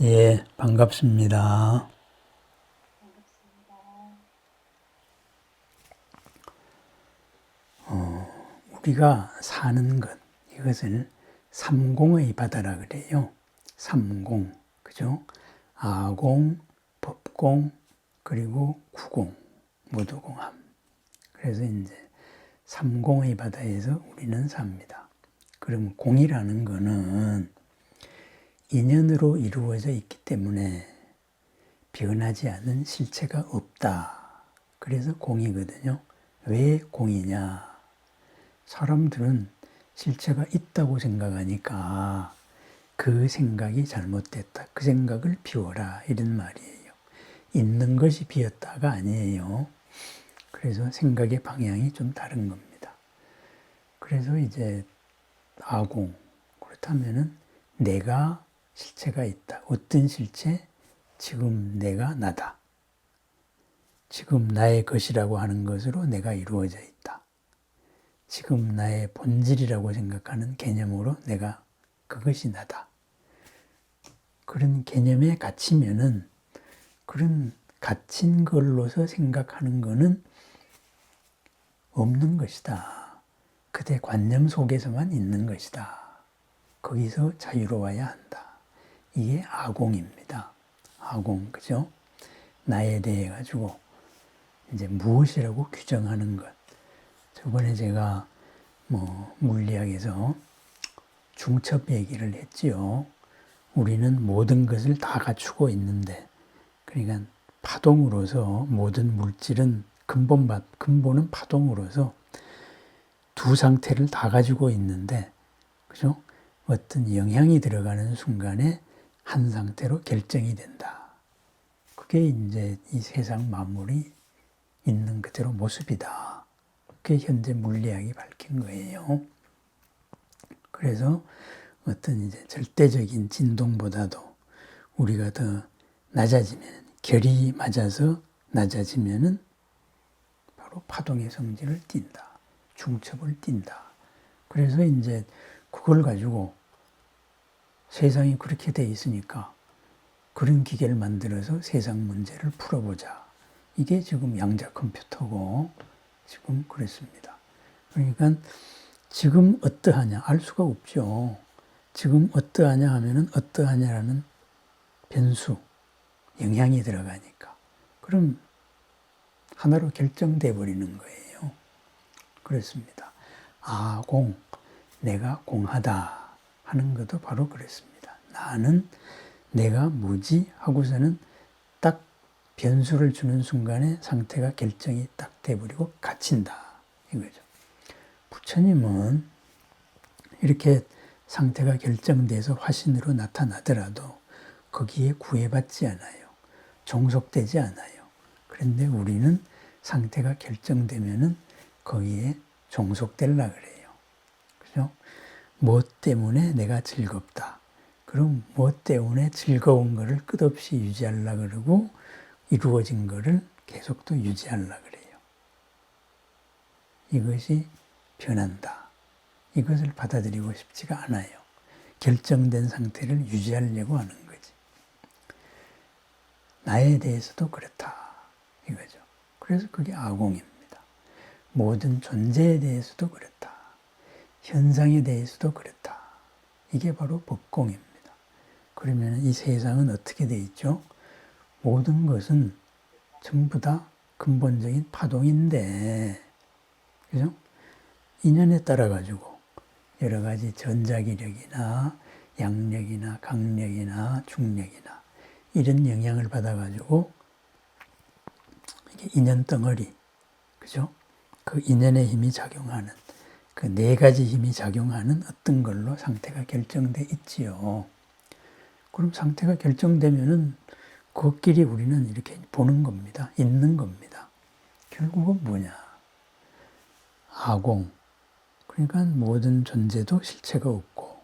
예, 반갑습니다. 우리가 사는 것, 이것을 삼공의 바다라 그래요. 삼공, 그죠? 아공, 법공, 그리고 구공, 모두 공함. 그래서 이제 삼공의 바다에서 우리는 삽니다. 그럼 공이라는 거는 인연으로 이루어져 있기 때문에 변하지 않는 실체가 없다. 그래서 공이거든요. 왜 공이냐? 사람들은 실체가 있다고 생각하니까 그 생각이 잘못됐다. 그 생각을 비워라. 이런 말이에요. 있는 것이 비었다가 아니에요. 그래서 생각의 방향이 좀 다른 겁니다. 그래서 이제 아공. 그렇다면은 내가 실체가 있다. 어떤 실체? 지금 내가 나다. 지금 나의 것이라고 하는 것으로 내가 이루어져 있다. 지금 나의 본질이라고 생각하는 개념으로 내가 그것이 나다. 그런 개념에 갇히면은 그런 갇힌 걸로서 생각하는 것은 없는 것이다. 그대 관념 속에서만 있는 것이다. 거기서 자유로워야 한다. 이게 아공입니다. 아공, 그죠? 나에 대해 가지고 이제 무엇이라고 규정하는 것. 저번에 제가 물리학에서 중첩 얘기를 했지요. 우리는 모든 것을 다 갖추고 있는데, 그러니까 파동으로서 모든 물질은 근본은 파동으로서 두 상태를 다 가지고 있는데, 그죠? 어떤 영향이 들어가는 순간에 한 상태로 결정이 된다. 그게 이제 이 세상 만물이 있는 그대로 모습이다. 그게 현재 물리학이 밝힌 거예요. 그래서 어떤 이제 절대적인 진동보다도 우리가 더 낮아지면, 결이 맞아서 낮아지면은 바로 파동의 성질을 띈다. 중첩을 띈다. 그래서 이제 그걸 가지고 세상이 그렇게 돼 있으니까 그런 기계를 만들어서 세상 문제를 풀어보자. 이게 지금 양자 컴퓨터고 지금 그랬습니다. 그러니까 지금 어떠하냐 알 수가 없죠. 지금 어떠하냐 하면은 어떠하냐라는 변수, 영향이 들어가니까. 그럼 하나로 결정돼 버리는 거예요. 그렇습니다. 공, 내가 공하다 하는 것도 바로 그렇습니다. 나는 내가 뭐지 하고서는 딱 변수를 주는 순간에 상태가 결정이 딱 돼버리고 갇힌다. 이거죠. 부처님은 이렇게 상태가 결정돼서 화신으로 나타나더라도 거기에 구애받지 않아요. 종속되지 않아요. 그런데 우리는 상태가 결정되면은 거기에 종속되려 그래요. 그죠? 무엇 때문에 내가 즐겁다. 그럼 무엇 때문에 즐거운 것을 끝없이 유지하려 그러고 이루어진 것을 계속 또 유지하려 그래요. 이것이 변한다. 이것을 받아들이고 싶지가 않아요. 결정된 상태를 유지하려고 하는 거지. 나에 대해서도 그렇다. 이거죠. 그래서 그게 아공입니다. 모든 존재에 대해서도 그렇다. 현상에 대해서도 그렇다. 이게 바로 법공입니다. 그러면 이 세상은 어떻게 돼 있죠? 모든 것은 전부 다 근본적인 파동인데, 그죠? 인연에 따라 가지고 여러 가지 전자기력이나 양력이나 강력이나 중력이나 이런 영향을 받아 가지고 인연 덩어리, 그죠? 그 인연의 힘이 작용하는 그 네 가지 힘이 작용하는 어떤 걸로 상태가 결정돼 있지요. 그럼 상태가 결정되면은 그것끼리 우리는 이렇게 보는 겁니다. 있는 겁니다. 결국은 뭐냐? 아공. 그러니까 모든 존재도 실체가 없고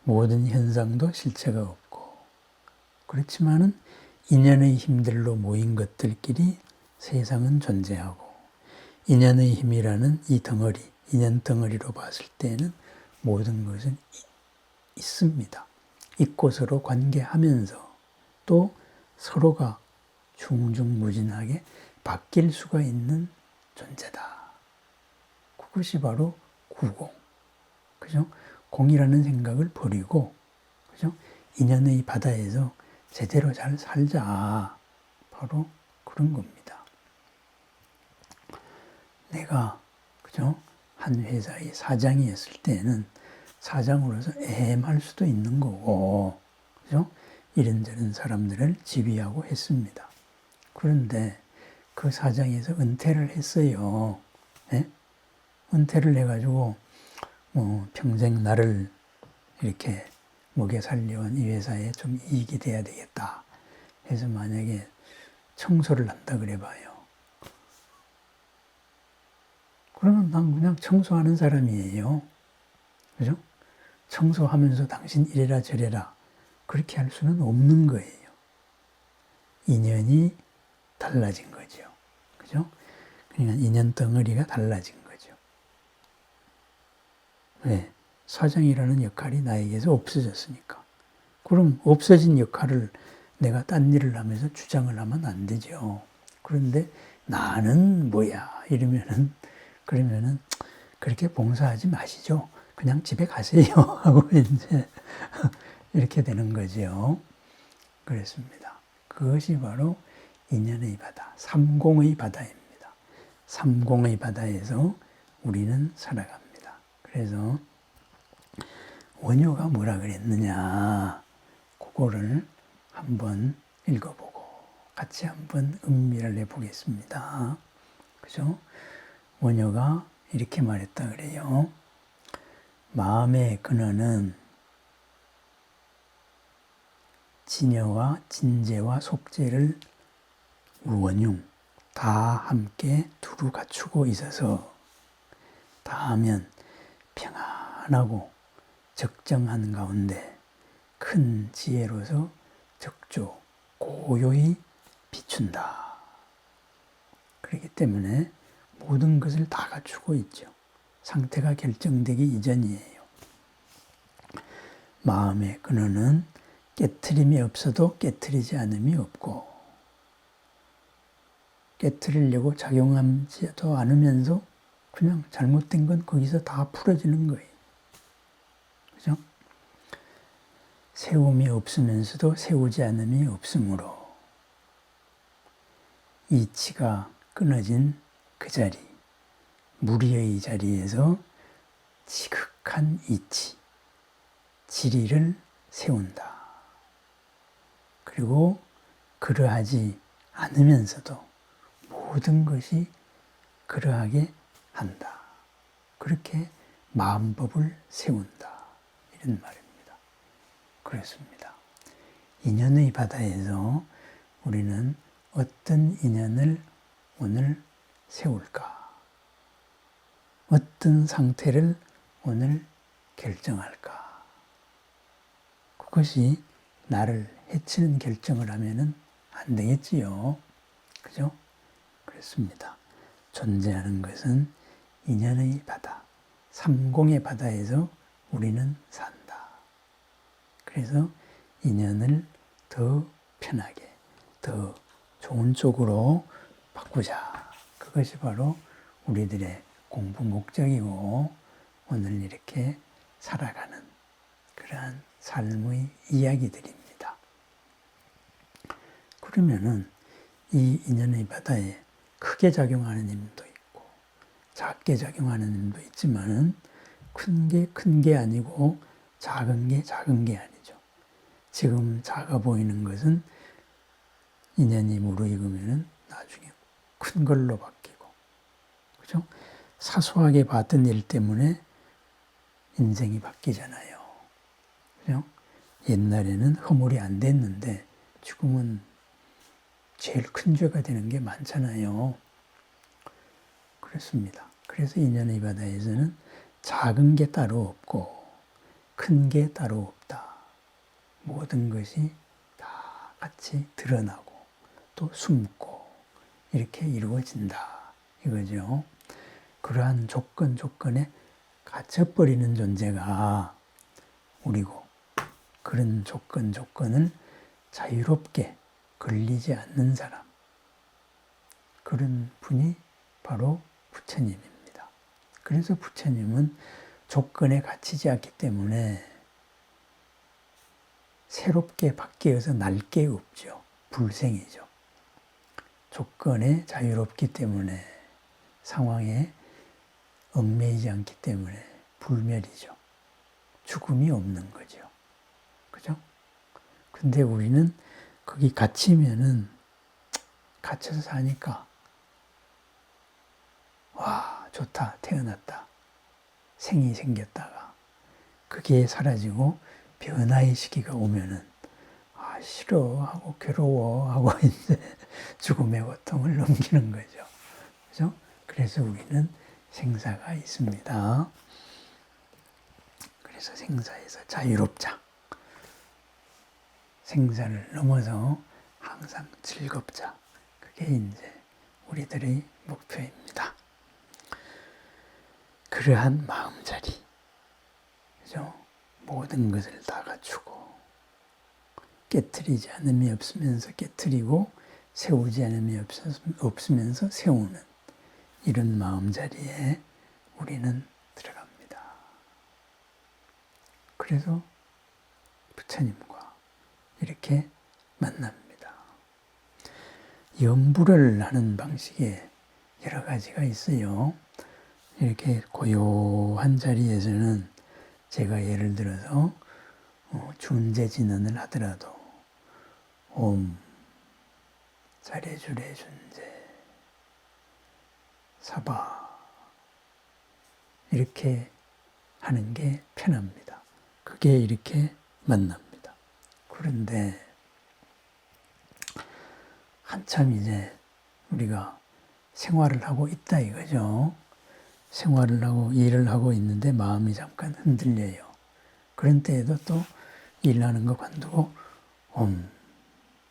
모든 현상도 실체가 없고 그렇지만은 인연의 힘들로 모인 것들끼리 세상은 존재하고 인연의 힘이라는 이 덩어리, 인연 덩어리로 봤을 때는 모든 것은 있습니다. 있고 서로 관계하면서 또 서로가 중중무진하게 바뀔 수가 있는 존재다. 그것이 바로 구공. 그죠? 공이라는 생각을 버리고, 그죠? 인연의 바다에서 제대로 잘 살자. 바로 그런 겁니다. 내가, 그죠? 한 회사의 사장이었을 때는 사장으로서 애매할 수도 있는 거고, 그죠? 이런저런 사람들을 지휘하고 했습니다. 그런데 그 사장에서 은퇴를 했어요. 네? 은퇴를 해가지고 평생 나를 이렇게 먹여 살려온 이 회사에 좀 이익이 돼야 되겠다 해서 만약에 청소를 한다 그래 봐요. 그러면 난 그냥 청소하는 사람이에요. 그죠? 청소하면서 당신 이래라 저래라 그렇게 할 수는 없는 거예요. 인연이 달라진 거죠. 그죠? 그러니까 인연 덩어리가 달라진 거죠. 왜? 사장이라는 역할이 나에게서 없어졌으니까. 그럼 없어진 역할을 내가 딴 일을 하면서 주장을 하면 안 되죠. 그런데 나는 뭐야 그러면은 그렇게 봉사하지 마시죠. 그냥 집에 가세요 하고 이제 이렇게 되는 거죠. 그렇습니다. 그것이 바로 인연의 바다, 삼공의 바다입니다. 삼공의 바다에서 우리는 살아갑니다. 그래서 원효가 뭐라 그랬느냐, 그거를 한번 읽어보고 같이 한번 음미를 해보겠습니다. 그죠? 원효가 이렇게 말했다 그래요. 마음의 근원은 진여와 진재와 속재를 원융 다 함께 두루 갖추고 있어서 다하면 평안하고 적정한 가운데 큰 지혜로서 적조 고요히 비춘다. 그렇기 때문에 모든 것을 다 갖추고 있죠. 상태가 결정되기 이전이에요. 마음의 근원은 깨트림이 없어도 깨트리지 않음이 없고 깨트리려고 작용하지도 않으면서 그냥 잘못된 건 거기서 다 풀어지는 거예요. 그죠? 세움이 없으면서도 세우지 않음이 없으므로 이치가 끊어진 그 자리, 무리의 자리에서 지극한 이치, 지리를 세운다. 그리고 그러하지 않으면서도 모든 것이 그러하게 한다. 그렇게 마음법을 세운다. 이런 말입니다. 그렇습니다. 인연의 바다에서 우리는 어떤 인연을 오늘 세울까? 어떤 상태를 오늘 결정할까? 그것이 나를 해치는 결정을 하면은 안 되겠지요. 그죠? 그렇습니다. 존재하는 것은 인연의 바다, 삼공의 바다에서 우리는 산다. 그래서 인연을 더 편하게, 더 좋은 쪽으로 바꾸자. 그것이 바로 우리들의 공부 목적이고 오늘 이렇게 살아가는 그러한 삶의 이야기들입니다. 그러면은 이 인연의 바다에 크게 작용하는 힘도 있고 작게 작용하는 힘도 있지만은 큰 게 큰 게 아니고 작은 게 작은 게 아니죠. 지금 작아 보이는 것은 인연이 무르익으면은 나중에 큰 걸로 바뀌고, 그죠? 사소하게 봤던 일 때문에 인생이 바뀌잖아요. 그죠? 옛날에는 허물이 안 됐는데 지금은 제일 큰 죄가 되는 게 많잖아요. 그렇습니다. 그래서 인연의 바다에서는 작은 게 따로 없고 큰 게 따로 없다. 모든 것이 다 같이 드러나고 또 숨고 이렇게 이루어진다. 이거죠. 그러한 조건에 갇혀버리는 존재가 우리고 그런 조건을 자유롭게 걸리지 않는 사람, 그런 분이 바로 부처님입니다. 그래서 부처님은 조건에 갇히지 않기 때문에 새롭게 바뀌어서 날 게 없죠. 불생이죠. 조건에 자유롭기 때문에, 상황에 얽매이지 않기 때문에 불멸이죠. 죽음이 없는 거죠. 그죠? 근데 우리는 거기 갇히면은, 갇혀서 사니까, 와, 좋다, 태어났다. 생이 생겼다가, 그게 사라지고 변화의 시기가 오면은, 아, 싫어하고 괴로워하고 이제 죽음의 고통을 넘기는 거죠. 그죠? 그래서 우리는 생사가 있습니다. 그래서 생사에서 자유롭자. 생사를 넘어서 항상 즐겁자. 그게 이제 우리들의 목표입니다. 그러한 마음자리. 그죠? 모든 것을 다 갖추고, 깨트리지 않음이 없으면서 깨트리고, 세우지 않음이 없으면서 세우는 이런 마음자리에 우리는 들어갑니다. 그래서 부처님과 이렇게 만납니다. 염불을 하는 방식에 여러 가지가 있어요. 이렇게 고요한 자리에서는 제가 예를 들어서 준재진언을 하더라도 옴 자래주래 준재 사바 이렇게 하는 게 편합니다. 그게 이렇게 만납니다. 그런데 한참 이제 우리가 생활을 하고 있다 이거죠. 생활을 하고 일을 하고 있는데 마음이 잠깐 흔들려요. 그런 때에도 또 일하는 거 관두고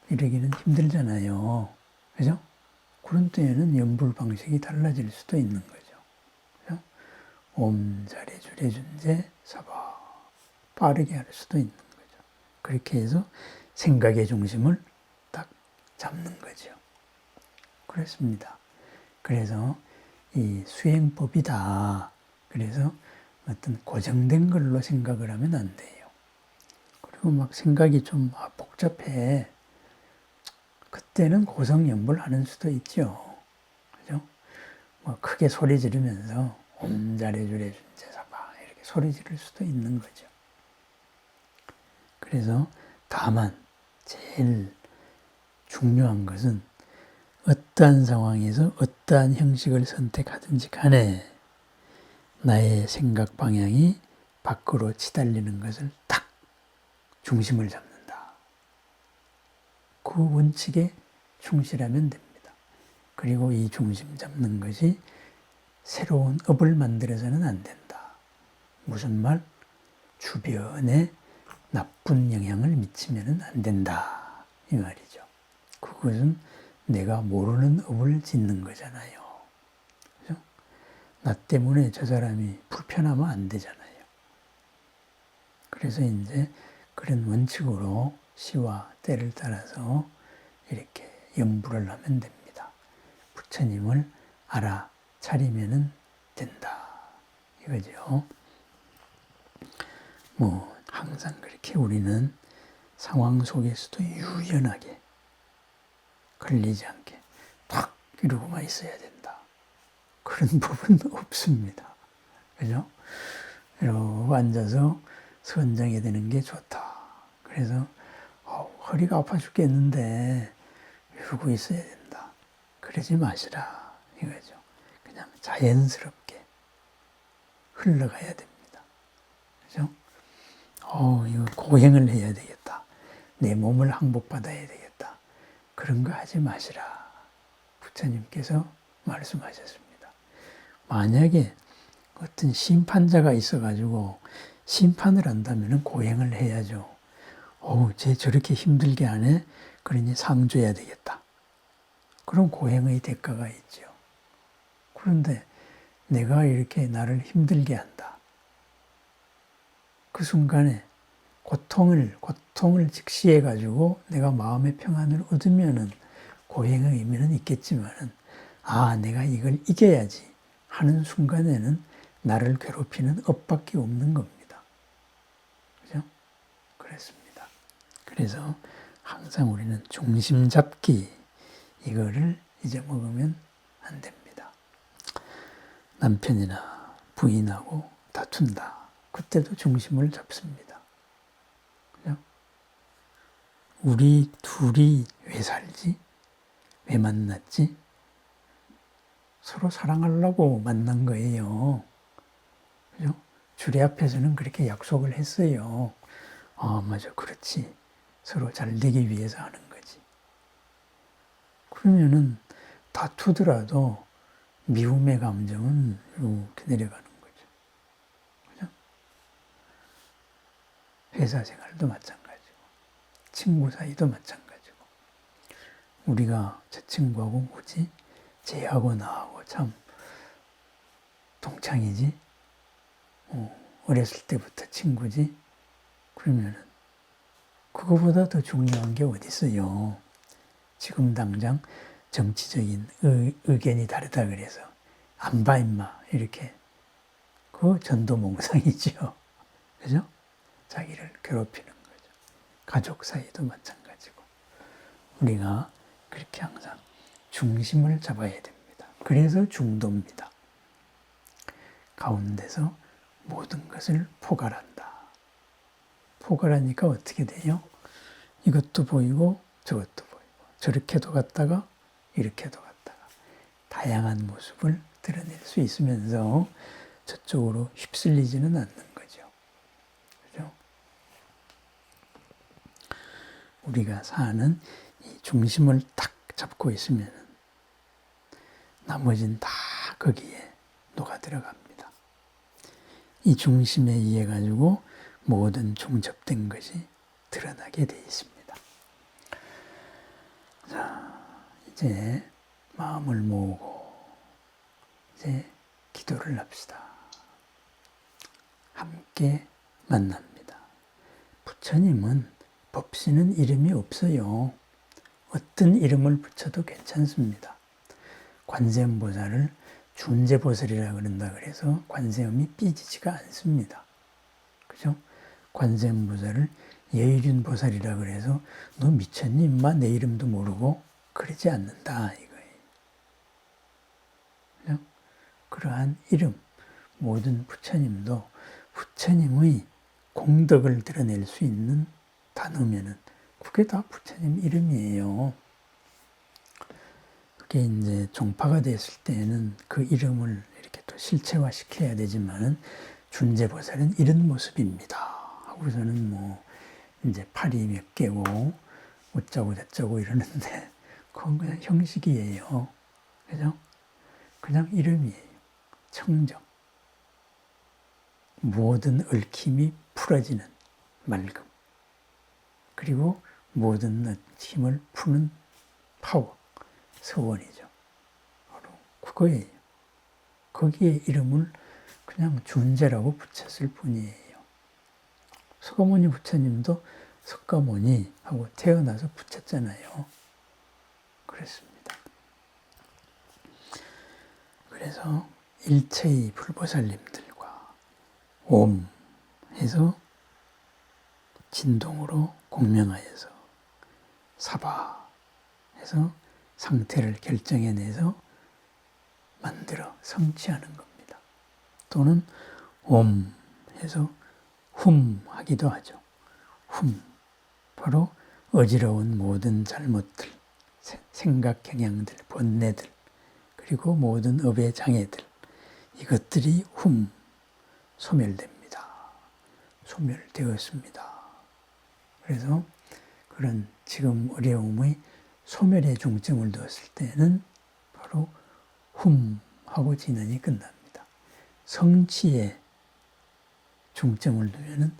이러기는 힘들잖아요. 그죠? 그런 때에는 염불 방식이 달라질 수도 있는 거죠. 그죠? 옴 자래주래 준재 사바 빠르게 할 수도 있는 거죠. 그렇게 해서 생각의 중심을 딱 잡는 거죠. 그렇습니다. 그래서 이 수행법이다. 그래서 어떤 고정된 걸로 생각을 하면 안 돼요. 그리고 막 생각이 좀 복잡해. 그때는 고성연불 하는 수도 있죠. 그죠? 뭐 크게 소리 지르면서 옴 자래주래 준재 사바 이렇게 소리 지를 수도 있는 거죠. 그래서 다만 제일 중요한 것은 어떠한 상황에서 어떠한 형식을 선택하든지 간에 나의 생각 방향이 밖으로 치달리는 것을 딱 중심을 잡는다. 그 원칙에 충실하면 됩니다. 그리고 이 중심 잡는 것이 새로운 업을 만들어서는 안 된다. 무슨 말? 주변에 나쁜 영향을 미치면 안 된다. 이 말이죠. 그것은 내가 모르는 업을 짓는 거잖아요. 그죠? 나 때문에 저 사람이 불편하면 안 되잖아요. 그래서 이제 그런 원칙으로 시와 때를 따라서 이렇게 염불을 하면 됩니다. 부처님을 알아차리면 된다. 이거죠. 뭐 항상 그렇게 우리는 상황 속에서도 유연하게 걸리지 않게 탁 이러고만 있어야 된다. 그런 법은 없습니다. 그죠? 이러고 앉아서 선정이 되는 게 좋다. 그래서 허리가 아파 죽겠는데 이러고 있어야 된다. 그러지 마시라. 이거죠. 그냥 자연스럽게 흘러가야 됩니다. 그죠? 이거 고행을 해야 되겠다. 내 몸을 항복받아야 되겠다. 그런 거 하지 마시라. 부처님께서 말씀하셨습니다. 만약에 어떤 심판자가 있어가지고 심판을 한다면 고행을 해야죠. 쟤 저렇게 힘들게 하네? 그러니 상 줘야 되겠다. 그럼 고행의 대가가 있죠. 그런데 내가 이렇게 나를 힘들게 한다. 그 순간에 고통을 직시해 가지고 내가 마음의 평안을 얻으면은 고행의 의미는 있겠지만은 내가 이걸 이겨야지 하는 순간에는 나를 괴롭히는 업밖에 없는 겁니다. 그죠? 그렇습니다. 그래서 항상 우리는 중심 잡기 이거를 잊어먹으면 안 됩니다. 남편이나 부인하고 다툰다. 그때도 중심을 잡습니다. 그죠? 우리 둘이 왜 살지? 왜 만났지? 서로 사랑하려고 만난 거예요. 그죠? 주례 앞에서는 그렇게 약속을 했어요. 맞아, 그렇지. 서로 잘 되기 위해서 하는 거지. 그러면은 다투더라도 미움의 감정은 이렇게 내려가는 거죠. 그죠? 회사 생활도 마찬가지고, 친구 사이도 마찬가지고. 우리가 저 친구하고 뭐지? 쟤하고 나하고 참 동창이지? 어렸을 때부터 친구지? 그러면은 그거보다 더 중요한 게 어디 있어요? 지금 당장 정치적인 의견이 다르다 그래서 안 봐 임마 이렇게 그 전도몽상이죠. 그죠? 자기를 괴롭히는 거죠. 가족 사이도 마찬가지고 우리가 그렇게 항상 중심을 잡아야 됩니다. 그래서 중도입니다. 가운데서 모든 것을 포괄한다. 포괄하니까 어떻게 돼요? 이것도 보이고 저것도 보이고 저렇게도 갔다가 이렇게도 갔다가 다양한 모습을 드러낼 수 있으면서 저쪽으로 휩쓸리지는 않는 거죠. 그죠? 우리가 사는 이 중심을 딱 잡고 있으면 나머지는 다 거기에 녹아 들어갑니다. 이 중심에 의해 가지고 모든 중첩된 것이 드러나게 되어 있습니다. 자, 이제 마음을 모으고 이제 기도를 합시다. 함께 만납니다. 부처님은 법신은 이름이 없어요. 어떤 이름을 붙여도 괜찮습니다. 관세음보살을 준재보살이라 그런다 그래서 관세음이 삐지지가 않습니다. 그죠? 관세음보살을 예의륜보살이라 그래서 너 미쳤니 임마 내 이름도 모르고 그러지 않는다 이거예요. 그죠? 그러한 이름 모든 부처님도 부처님의 공덕을 드러낼 수 있는 단어면은 그게 다 부처님 이름이에요. 그게 이제 종파가 됐을 때는 그 이름을 이렇게 또 실체화 시켜야 되지만은 준재보살은 이런 모습입니다. 하고서는 뭐 이제 팔이 몇 개고 어쩌고 저쩌고 이러는데 그건 그냥 형식이에요. 그죠? 그냥 이름이에요. 청정. 모든 얽힘이 풀어지는 맑음. 그리고 모든 힘을 푸는 파워, 서원이죠. 바로 그거예요. 거기에 이름을 그냥 준재라고 붙였을 뿐이에요. 석가모니 부처님도 석가모니 하고 태어나서 붙였잖아요. 그렇습니다. 그래서 일체의 불보살님들과 옴 해서 진동으로 공명하여서 사바 해서 상태를 결정해내서 만들어 성취하는 겁니다. 또는 옴 해서 훔 하기도 하죠. 훔 바로 어지러운 모든 잘못들, 생각 경향들, 번뇌들 그리고 모든 업의 장애들 이것들이 훔 소멸됩니다. 소멸되었습니다. 그래서 그런 지금 어려움의 소멸의 중점을 두었을 때는 바로 훔하고 진언이 끝납니다. 성취의 중점을 두면은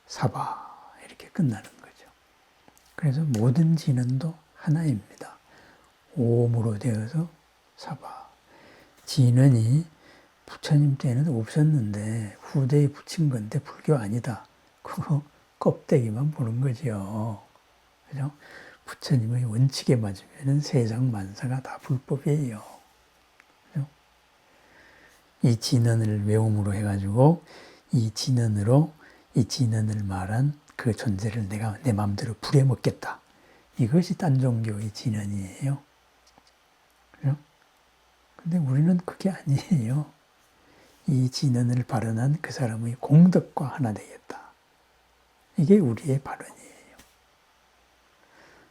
사바 이렇게 끝나는 거죠. 그래서 모든 진언도 하나입니다. 오음으로 되어서 사바. 진언이 부처님 때는 없었는데 후대에 붙인 건데 불교 아니다. 그거 껍데기만 보는 거죠. 그죠? 부처님의 원칙에 맞으면 세상 만사가 다 불법이에요. 그죠? 이 진언을 외움으로 해가지고 이 진언을 말한 그 존재를 내가 내 마음대로 부려먹겠다. 이것이 딴 종교의 진언이에요. 그죠? 근데 우리는 그게 아니에요. 이 진언을 발언한 그 사람의 공덕과 하나 되겠다. 이게 우리의 발언이에요.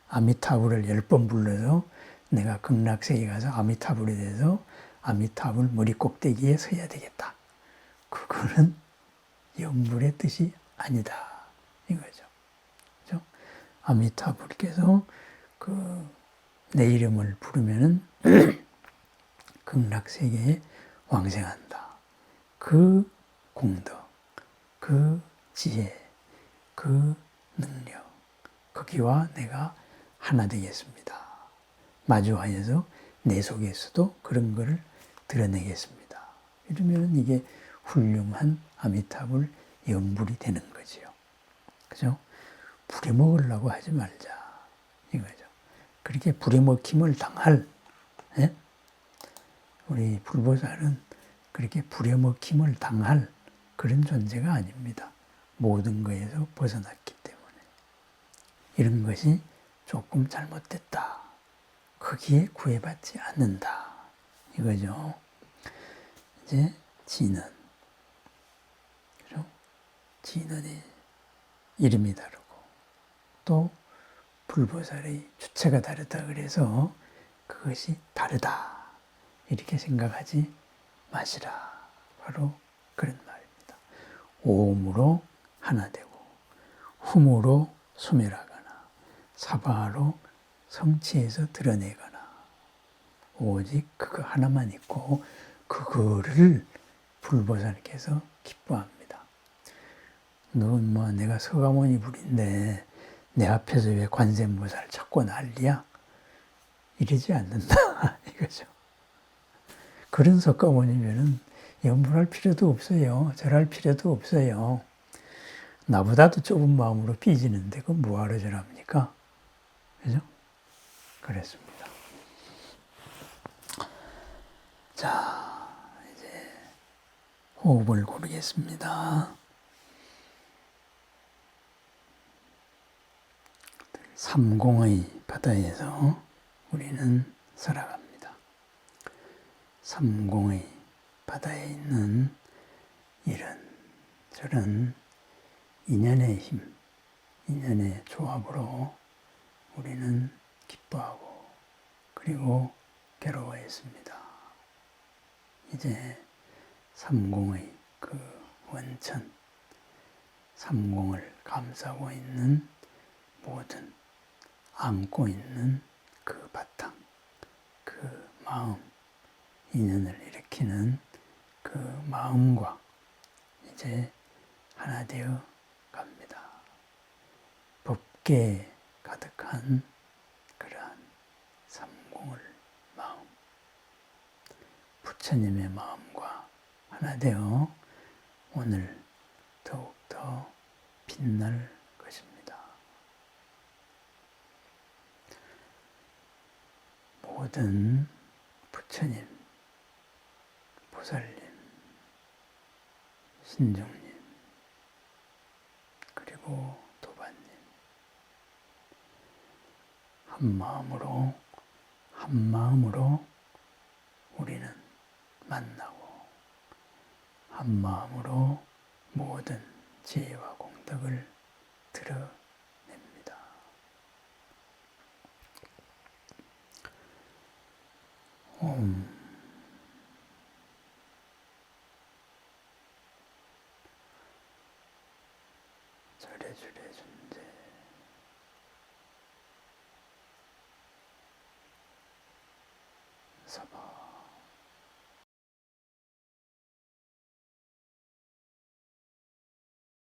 아미타불을 10번 불러서 내가 극락세계 가서 아미타불에 대해서 아미타불 머리 꼭대기에 서야 되겠다. 그거는 영불의 뜻이 아니다. 이거죠. 그죠? 아미타불께서 내 이름을 부르면은 극락세계에 왕생한다. 그 공덕, 그 지혜, 그 능력, 거기와 내가 하나 되겠습니다. 마주하여서 내 속에서도 그런 것을 드러내겠습니다. 이러면 이게 훌륭한 아미타불 영불이 되는 거지요. 그죠? 부려먹으려고 하지 말자. 이거죠. 그렇게 부려먹힘을 당할, 예? 우리 불보살은 그렇게 부려먹힘을 당할 그런 존재가 아닙니다. 모든 것에서 벗어났기 때문에. 이런 것이 조금 잘못됐다. 거기에 구애받지 않는다. 이거죠. 이제 진언. 그죠? 진언의 이름이 다르고 또 불보살의 주체가 다르다 그래서 그것이 다르다. 이렇게 생각하지 마시라. 바로 그런 말입니다. 오음으로 하나 되고 hum으로 소멸하거나 사바로 성취해서 드러내거나 오직 그거 하나만 있고 그거를 불보살께서 기뻐합니다. 넌 뭐 내가 서가모니 불인데 내 앞에서 왜 관세음보살 찾고 난리야? 이러지 않는다. 이거죠. 그런 석가모니면은 염불할 필요도 없어요. 절할 필요도 없어요. 나보다도 좁은 마음으로 삐지는데 그건 뭐하러 절합니까? 그죠? 그랬습니다. 자, 이제 호흡을 고르겠습니다. 삼공의 바다에서 우리는 살아갑니다. 삼공의 바다에 있는 이런 저런 인연의 힘, 인연의 조합으로 우리는 기뻐하고 그리고 괴로워했습니다. 이제 삼공의 그 원천, 삼공을 감싸고 있는 모든 안고 있는 그 바탕, 그 마음, 인연을 일으키는 그 마음과 이제 하나 되어 갑니다. 법계에 가득한 그러한 삼공을 마음, 부처님의 마음과 하나 되어 오늘 더욱더 빛날 것입니다. 모든 부처님, 보살님, 신종님, 그리고 도반님, 한 마음으로 우리는 만나고 한 마음으로 모든 지혜와 공덕을 드러냅니다. 옴